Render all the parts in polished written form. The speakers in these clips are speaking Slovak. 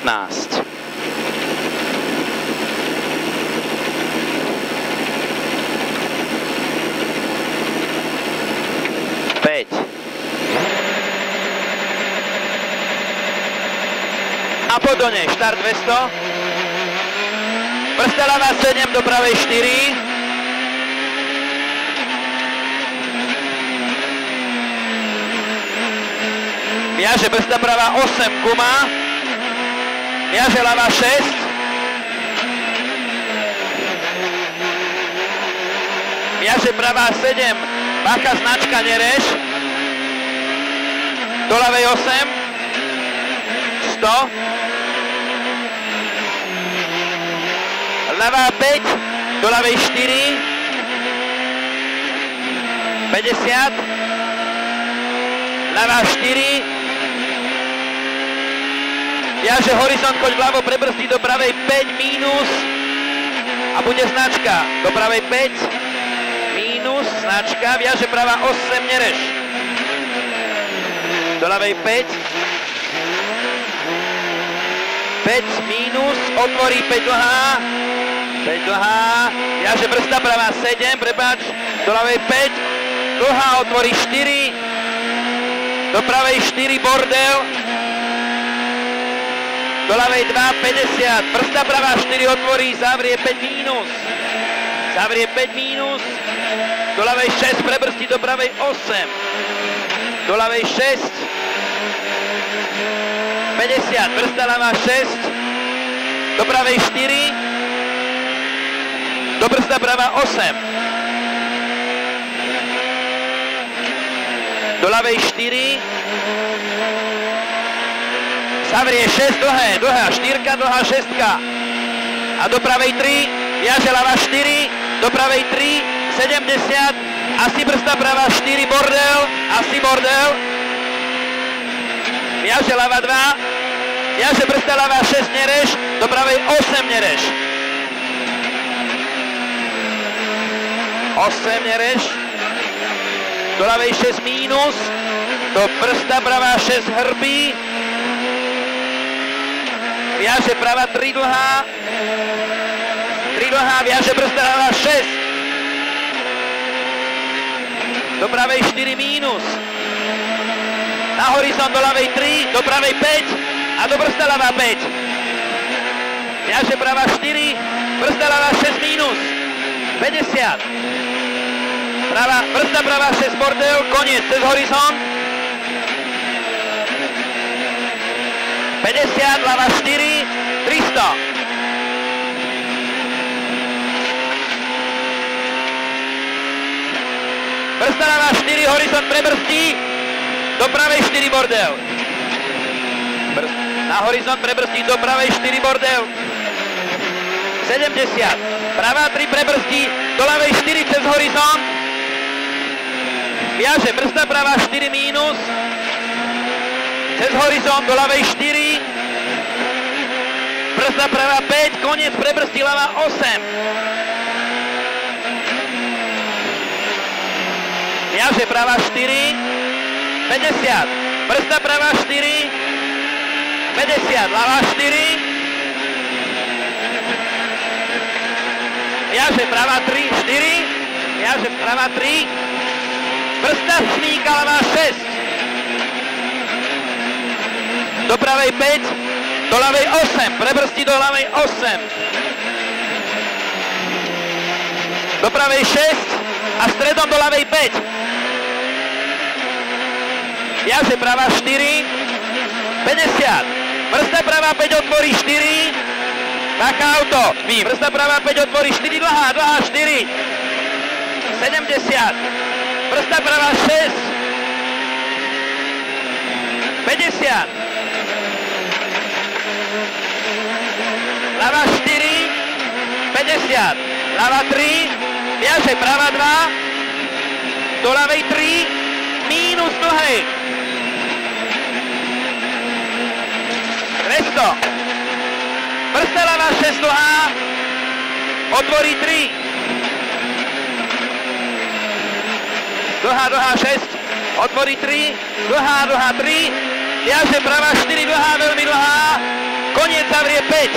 15. A podone, štart 200. Brzda ľavá 7, do pravej 4. Viaže brzda pravá 8, guma. Viaže ľavá 6. Viaže pravá 7, bacha značka, nerež. Do ľavej 8. 100. Ľavá 5, do ľavej 4. 50. Ľavá 4. Viaže horizont, choď vľavo, prebrzdí do pravej 5, mínus. A bude značka. Do pravej 5, mínus, značka. Viaže pravá 8, nerež. Do ľavej 5. 5 mínus, otvorí 5 dlhá, 5 dlhá, viaže brzda pravá 7, prepáč, do ľavej 5, dlhá, otvorí 4, do pravej 4, bordel, do ľavej 2, 50, brzda pravá 4, otvorí, zavrie 5 mínus, zavrie 5 mínus, do ľavej 6, prebrzdí do pravej 8, do ľavej 6, 50, brzda ľavá 6, do pravej 4, do brzda pravá 8, do ľavej 4, zavrie 6, dlhé, dlhá 4, dlhá 6 a do pravej 3, viaže ľavá 4, do pravej 3, 70, asi brzda pravá 4, bordel, asi bordel, viaže ľavá 2, viaže brzda ľavá 6, nerež, do pravej 8, nerež. 8, nerež, do ľavej 6, mínus, do brzda pravá 6, hrbí, viaže pravá 3 dlhá, viaže brzda ľavá 6, do pravej 4, mínus, na horizont do ľavej 3, do pravej 5 a do brzda ľavá 5. Viaže pravá 4, brzda ľavá 6, mínus, 50. Brzda pravá 6, bordel, koniec, cez horizont. 50, ľavá 4, 300. Brzda ľavá 4, horizont prebrzdí, do pravej 4, bordel. Na horizont prebrzdí, do pravej 4, bordel. 70. Pravá 3 prebrzdí, do ľavej 4 cez horizont. Viaže brzda pravá 4, mínus. Cez horizont do ľavej 4. Brzda pravá 5, koniec, prebrzdí ľavá 8. Viaže pravá 4, 50. Brzda pravá 4, 50, ľavá 4. Viaže pravá 3, 4. Viaže pravá 3. Brzda smíka, ľavá 6. Do pravej 5, do ľavej 8. Prebrzdí do ľavej 8. Do pravej 6 a stredom do ľavej 5. Viaže pravá 4, 50. Brzda pravá 5, otvorí 4. Bacha auto. Brzda pravá 5, otvorí 4, dlhá 4. 70. Brzda pravá 6. 50. Ľavá 4. 50. Ľavá 3. Viaže pravá 2. Do ľavej 3. Mínus dlhej. 200. Brzda ľavá 6 dlhá, otvorí 3. Dlhá 6, otvorí 3, dlhá 3, viaže pravá 4 dlhá, veľmi dlhá, koniec. koniec, zavrie 5.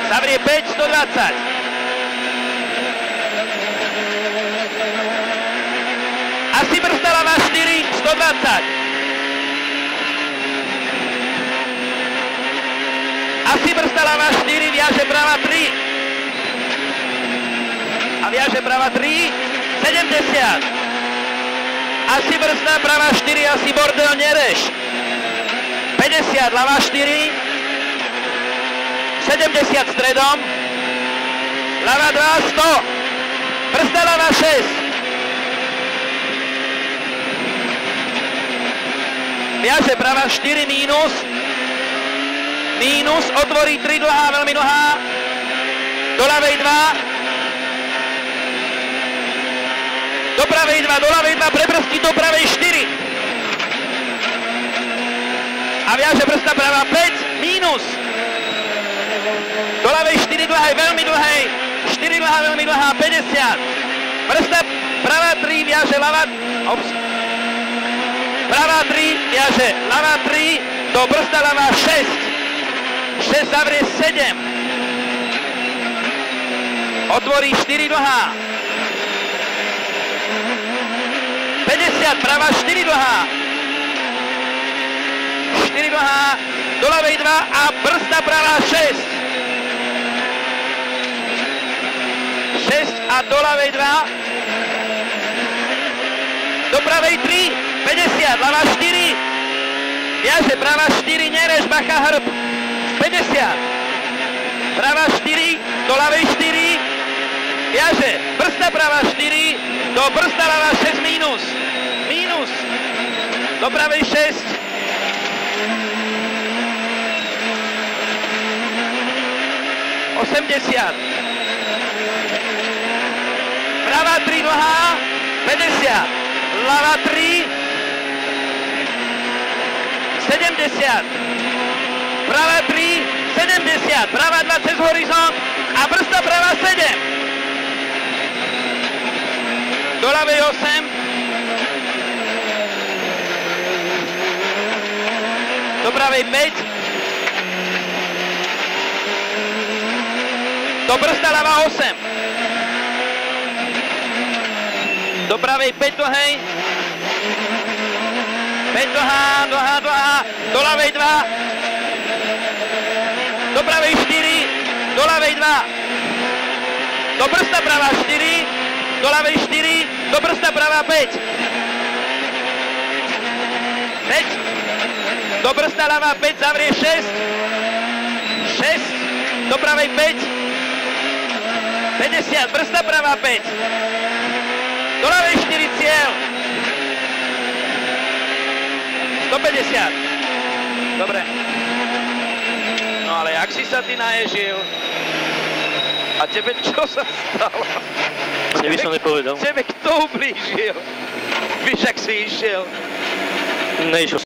Zavrie 5, 120. Asi brzda ľavá 4, 120. Asi brzda ľavá 4, viaže práva 3. A viaže práva 3, 70. Asi brzda práva 4, asi bordel nereš. 50, ľavá 4. 70 stredom. Ľavá 2, 100. Brzda ľavá 6. Viaže práva 4 mínus. Mínus, otvorí 3 dlhá, veľmi dlhá. Do ľavej 2. Do pravej 2, do ľavej 2, prebrzdí do pravej 4. A viaže brzda pravá 5, mínus. Do ľavej 4 dlhej, veľmi dlhej. 4 dlhá, veľmi dlhá, 50. Brzda pravá 3, viaže ľavá... Ops. Pravá 3, viaže ľavá 3, do brzda ľavá 6. 6 zavrie 7. Otvorí 4 dlhá. 50, pravá 4 dlhá. 4 dlhá, do ľavej 2 a brzda pravá 6. 6 a do ľavej 2. Do pravej 3, 50, ľavá 4. Viaže pravá 4, nereš, bacha hrb. 50. Pravá 4, do ľavej 4. Viaže, brzda pravá 4, do brzda ľavá 6 mínus. Mínus. Do pravej 6. 80. Pravá 3 dlhá, 50. Ľavá 3, 70. Pravá 3, 70. Pravá 2 cez horizont a brzda pravá 7. Do ľavej 8. Do pravej 5. Do brzda ľavá 8. Do pravej 5 dlhej. 5 dlhá, dlhá, dlhá. Do ľavej 2. Do pravej 4. Do ľavej 2. Do brzda pravá 4. Do ľavej 4. Do brzda pravá 5. 5. Do brzda ľavá 5, zavrie 6. 6. Do pravej 5. 50. Brzda pravá 5. Do ľavej 4 cieľ. 150. Dobre. No ale jak si sa ty naježil? A tebe čo sa stalo? Mne by som nepovedal. Tebe kto ublížil? Víš, ak si išiel? Neišiel som.